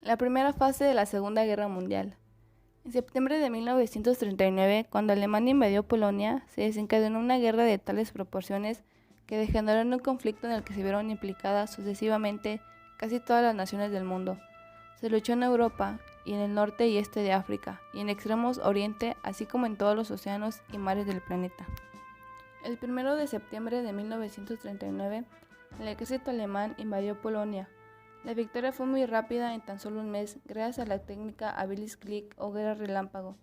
La primera fase de la Segunda Guerra Mundial. En septiembre de 1939, cuando Alemania invadió Polonia, se desencadenó una guerra de tales proporciones que degeneró en un conflicto en el que se vieron implicadas sucesivamente casi todas las naciones del mundo. Se luchó en Europa y en el norte y este de África, y en extremos oriente, así como en todos los océanos y mares del planeta. El 1 de septiembre de 1939, el ejército alemán invadió Polonia. La victoria fue muy rápida en tan solo un mes, gracias a la técnica Blitzkrieg o guerra relámpago,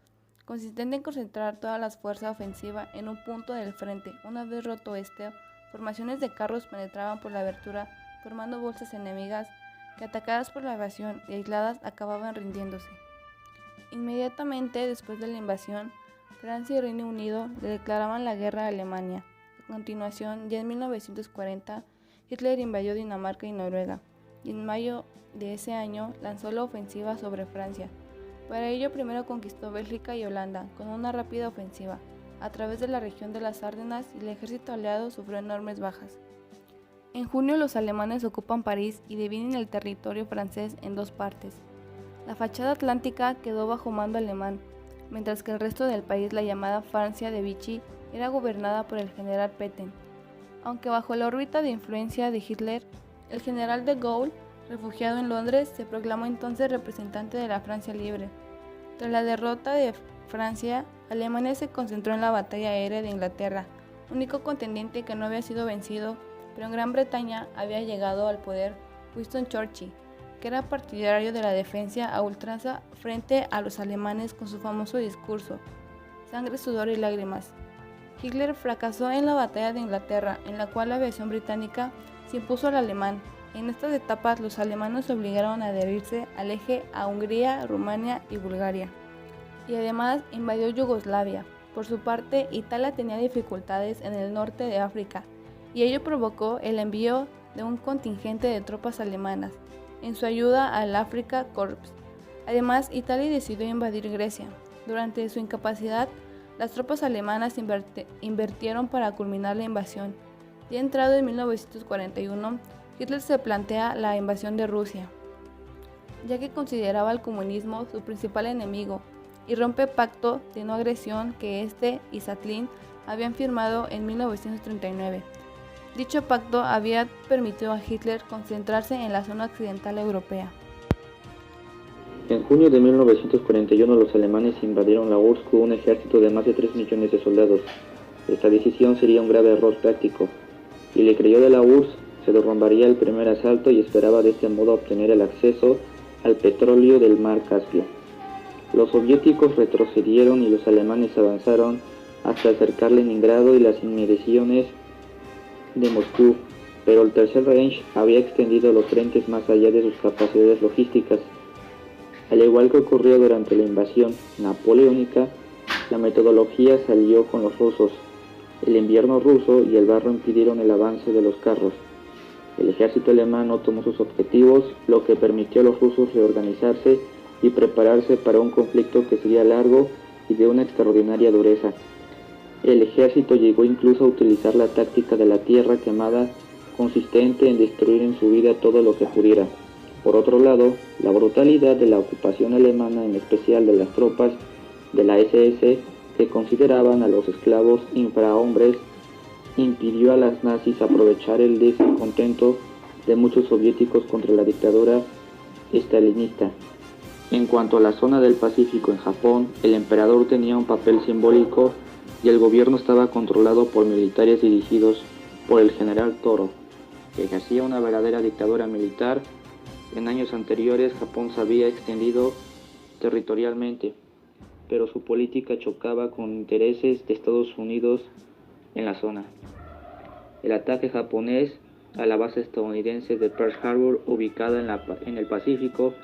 consistente en concentrar todas las fuerzas ofensivas en un punto del frente. Una vez roto este, formaciones de carros penetraban por la abertura, formando bolsas enemigas que, atacadas por la aviación y aisladas, acababan rindiéndose. Inmediatamente después de la invasión, Francia y Reino Unido le declaraban la guerra a Alemania. A continuación, ya en 1940, Hitler invadió Dinamarca y Noruega, y en mayo de ese año lanzó la ofensiva sobre Francia. Para ello primero conquistó Bélgica y Holanda con una rápida ofensiva a través de la región de las Ardenas, y el ejército aliado sufrió enormes bajas. En junio los alemanes ocupan París y dividen el territorio francés en dos partes. La fachada atlántica quedó bajo mando alemán, mientras que el resto del país, la llamada Francia de Vichy, era gobernada por el general Pétain. Aunque bajo la órbita de influencia de Hitler, el general de Gaulle, refugiado en Londres, se proclamó entonces representante de la Francia libre. Tras la derrota de Francia, Alemania se concentró en la batalla aérea de Inglaterra, único contendiente que no había sido vencido, pero en Gran Bretaña había llegado al poder Winston Churchill, que era partidario de la defensa a ultranza frente a los alemanes con su famoso discurso, sangre, sudor y lágrimas. Hitler fracasó en la batalla de Inglaterra, en la cual la aviación británica se impuso al alemán. En estas etapas los alemanes se obligaron a adherirse al eje a Hungría, Rumania y Bulgaria, y además invadió Yugoslavia. Por su parte, Italia tenía dificultades en el norte de África, y ello provocó el envío de un contingente de tropas alemanas en su ayuda al Afrika Korps. Además, Italia decidió invadir Grecia. Durante su incapacidad, las tropas alemanas invirtieron para culminar la invasión. Ya entrado en 1941, Hitler se plantea la invasión de Rusia, ya que consideraba al comunismo su principal enemigo, y rompe pacto de no agresión que este y Stalin habían firmado en 1939. Dicho pacto había permitido a Hitler concentrarse en la zona occidental europea. En junio de 1941 los alemanes invadieron la URSS con un ejército de más de 3 millones de soldados. Esta decisión sería un grave error táctico. Si le creyó de la URSS, se derrumbaría el primer asalto y esperaba de este modo obtener el acceso al petróleo del mar Caspio. Los soviéticos retrocedieron y los alemanes avanzaron hasta acercar Leningrado y las inmediaciones de Moscú, pero el Tercer Reich había extendido los frentes más allá de sus capacidades logísticas. Al igual que ocurrió durante la invasión napoleónica, la metodología salió con los rusos. El invierno ruso y el barro impidieron el avance de los carros. El ejército alemán no tomó sus objetivos, lo que permitió a los rusos reorganizarse y prepararse para un conflicto que sería largo y de una extraordinaria dureza. El ejército llegó incluso a utilizar la táctica de la tierra quemada, consistente en destruir en su vida todo lo que pudiera. Por otro lado, la brutalidad de la ocupación alemana, en especial de las tropas de la SS, que consideraban a los esclavos infrahombres, impidió a las nazis aprovechar el descontento de muchos soviéticos contra la dictadura estalinista. En cuanto a la zona del Pacífico en Japón, el emperador tenía un papel simbólico y el gobierno estaba controlado por militares dirigidos por el general Toro, que ejercía una verdadera dictadura militar. En años anteriores Japón se había extendido territorialmente, pero su política chocaba con intereses de Estados Unidos en la zona. El ataque japonés a la base estadounidense de Pearl Harbor, ubicada en el Pacífico,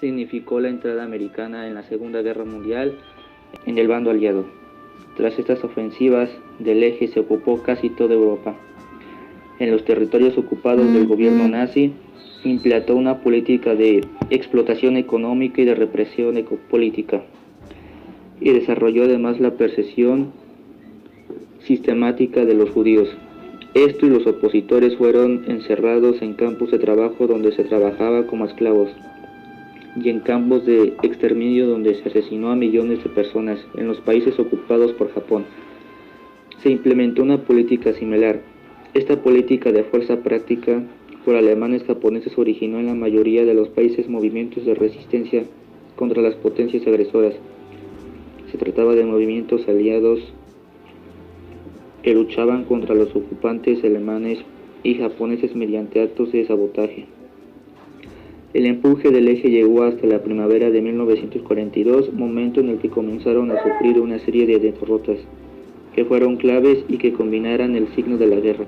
significó la entrada americana en la Segunda Guerra Mundial en el bando aliado. Tras estas ofensivas del eje se ocupó casi toda Europa. En los territorios ocupados del gobierno nazi, implantó una política de explotación económica y de represión política, y desarrolló además la persecución sistemática de los judíos. Esto y los opositores fueron encerrados en campos de trabajo donde se trabajaba como esclavos. y en campos de exterminio donde se asesinó a millones de personas en los países ocupados por Japón. Se implementó una política similar. Esta política de fuerza práctica por alemanes japoneses originó en la mayoría de los países movimientos de resistencia contra las potencias agresoras. Se trataba de movimientos aliados que luchaban contra los ocupantes alemanes y japoneses mediante actos de sabotaje. El empuje del eje llegó hasta la primavera de 1942, momento en el que comenzaron a sufrir una serie de derrotas que fueron claves y que combinaran el signo de la guerra.